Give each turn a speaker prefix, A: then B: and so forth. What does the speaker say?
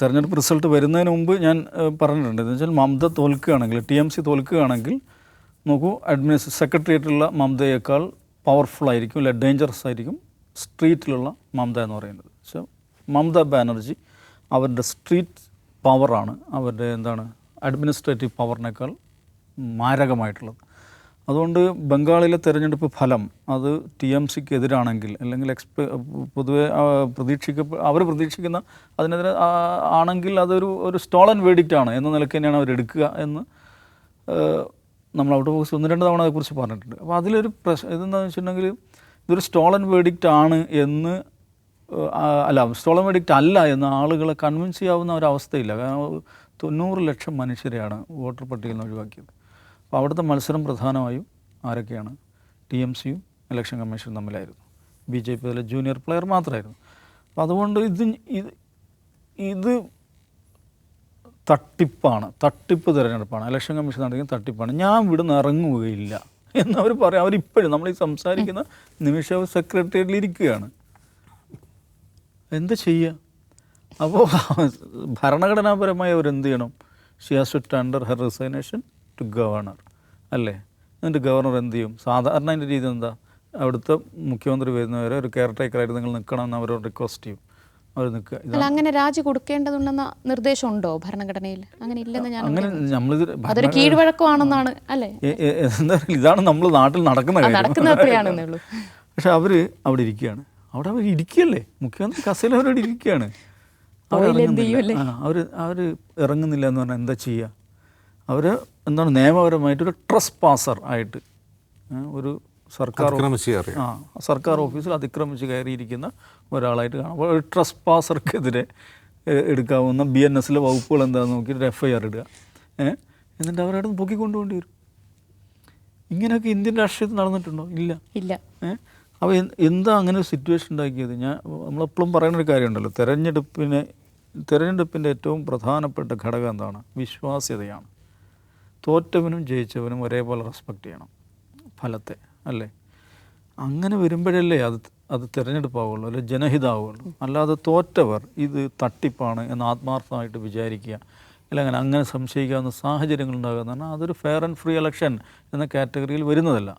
A: തെരഞ്ഞെടുപ്പ് റിസൾട്ട് വരുന്നതിന് മുമ്പ് ഞാൻ പറഞ്ഞിട്ടുണ്ട്. എന്ന് വെച്ചാൽ മമത തോൽക്കുകയാണെങ്കിൽ, TMC തോൽക്കുകയാണെങ്കിൽ നോക്കൂ, സെക്രട്ടേറിയറ്റിലുള്ള മമതയേക്കാൾ പവർഫുൾ ആയിരിക്കും, അല്ലെ ഡേഞ്ചറസ് ആയിരിക്കും സ്ട്രീറ്റിലുള്ള മമത എന്ന് പറയുന്നത്. പക്ഷേ മമത ബാനർജി അവരുടെ സ്ട്രീറ്റ് പവറാണ് അവരുടെ അഡ്മിനിസ്ട്രേറ്റീവ് പവറിനേക്കാൾ മാരകമായിട്ടുള്ളത്. അതുകൊണ്ട് ബംഗാളിലെ തെരഞ്ഞെടുപ്പ് ഫലം അത് TMCക്ക് എതിരാണെങ്കിൽ, അല്ലെങ്കിൽ പൊതുവെ അവർ പ്രതീക്ഷിക്കുന്ന അതിനെതിരെ ആണെങ്കിൽ അതൊരു സ്റ്റോളൻ വേർഡിക്റ്റാണ് എന്ന നിലയ്ക്ക് തന്നെയാണ് അവരെടുക്കുക എന്ന് നമ്മൾ ഔട്ട് ഓഫ് ബോക്സ് 1-2 തവണ അതേക്കുറിച്ച് പറഞ്ഞിട്ടുണ്ട്. അപ്പോൾ അതിലൊരു ഇതെന്താണെന്ന് വെച്ചിട്ടുണ്ടെങ്കിൽ ഇതൊരു സ്റ്റോളൻ വേർഡിക്റ്റ് ആണ് എന്ന് സ്റ്റോളൻ വേർഡിക്റ്റ് അല്ല എന്ന് ആളുകളെ കൺവിൻസ് ചെയ്യാവുന്ന ഒരവസ്ഥയില്ല. കാരണം 90 ലക്ഷം മനുഷ്യരെയാണ് വോട്ടർ പട്ടികയിൽ നിന്ന് ഒഴിവാക്കിയത്. അപ്പോൾ അവിടുത്തെ മത്സരം പ്രധാനമായും ആരൊക്കെയാണ്? TMCയും ഇലക്ഷൻ കമ്മീഷനും തമ്മിലായിരുന്നു. BJP അതിലെ ജൂനിയർ പ്ലെയർ മാത്രമായിരുന്നു. അപ്പോൾ അതുകൊണ്ട് ഇത് തട്ടിപ്പ് തിരഞ്ഞെടുപ്പാണ്. ഇലക്ഷൻ കമ്മീഷൻ നടത്തിയ തട്ടിപ്പാണ്. ഞാൻ ഇവിടുന്ന് ഇറങ്ങുകയില്ല എന്നവർ പറയും. അവരിപ്പോഴും നമ്മൾ ഈ സംസാരിക്കുന്ന നിമിഷം സെക്രട്ടേറിയറ്റിൽ ഇരിക്കുകയാണ്. എന്ത് ചെയ്യുക? അപ്പോൾ ഭരണഘടനാപരമായി അവരെന്ത് ചെയ്യണം? She has to tender her resignation to governor, അല്ലേ? എന്നിട്ട് ഗവർണർ എന്ത് ചെയ്യും? സാധാരണ അതിൻ്റെ രീതി എന്താ? അവിടുത്തെ മുഖ്യമന്ത്രി വരുന്നവരെ ഒരു കെയർ ടേക്കറായിട്ട് നിങ്ങൾ നിൽക്കണം എന്ന് അവരോട് റിക്വസ്റ്റ് ചെയ്യും. അവർ നിൽക്കുക.
B: അങ്ങനെ രാജി കൊടുക്കേണ്ടതുണ്ടെന്ന നിർദ്ദേശമുണ്ടോ ഭരണഘടനയിൽ? അങ്ങനെ ഇല്ലെന്ന് ഞാൻ
A: അങ്ങനെ നമ്മളിത്
B: അതൊരു കീഴ്വഴക്കമാണെന്നാണ്, അല്ലേ?
A: എന്താ പറയുക, ഇതാണ് നമ്മൾ നാട്ടിൽ നടക്കുന്ന
B: നടക്കുന്നത്രയാണെന്നേ ഉള്ളൂ.
A: പക്ഷെ അവർ അവിടെ ഇരിക്കുകയാണ്. അവർ ഇരിക്കുകയല്ലേ, മുഖ്യമന്ത്രി കസേല അവരോട് ഇരിക്കുകയാണ്. അവർ ഇറങ്ങുന്നില്ല എന്ന് പറഞ്ഞാൽ എന്താ ചെയ്യുക? അവർ നിയമപരമായിട്ടൊരു ട്രസ് പാസർ ആയിട്ട് ഒരു സർക്കാർ ഓഫീസിൽ അതിക്രമിച്ച് കയറിയിരിക്കുന്ന ഒരാളായിട്ട് കാണാം. അപ്പോൾ ഒരു ട്രസ് പാസർക്കെതിരെ എടുക്കാവുന്ന BNSലെ വകുപ്പുകൾ എന്താണെന്ന് നോക്കിയിട്ട് FIR ഇടുക. എന്നിട്ട് അവരവിടെ നിന്ന് പൊക്കിക്കൊണ്ടുപോകേണ്ടി വരും. ഇങ്ങനെയൊക്കെ ഇന്ത്യൻ രാഷ്ട്രീയത്തിൽ നടന്നിട്ടുണ്ടോ? ഇല്ല. അപ്പോൾ എന്താ അങ്ങനെ ഒരു സിറ്റുവേഷൻ ഉണ്ടാക്കിയത്? നമ്മളെപ്പോഴും പറയുന്നൊരു കാര്യമുണ്ടല്ലോ, തെരഞ്ഞെടുപ്പിൻ്റെ ഏറ്റവും പ്രധാനപ്പെട്ട ഘടകം എന്താണ്? വിശ്വാസ്യതയാണ്. തോറ്റവനും ജയിച്ചവനും ഒരേപോലെ റെസ്പെക്റ്റ് ചെയ്യണം ഫലത്തെ, അല്ലേ? അങ്ങനെ വരുമ്പോഴല്ലേ അത് തിരഞ്ഞെടുപ്പാവുള്ളൂ, അല്ലെ ജനഹിതമാവുള്ളൂ. അല്ലാതെ തോറ്റവർ ഇത് തട്ടിപ്പാണ് എന്ന് ആത്മാർത്ഥമായിട്ട് വിചാരിക്കുക, അല്ലെങ്കിൽ അങ്ങനെ സംശയിക്കാവുന്ന സാഹചര്യങ്ങൾ ഉണ്ടാകുക എന്ന് പറഞ്ഞാൽ അതൊരു ഫെയർ ആൻഡ് ഫ്രീ ഇലക്ഷൻ എന്ന കാറ്റഗറിയിൽ വരുന്നതല്ല.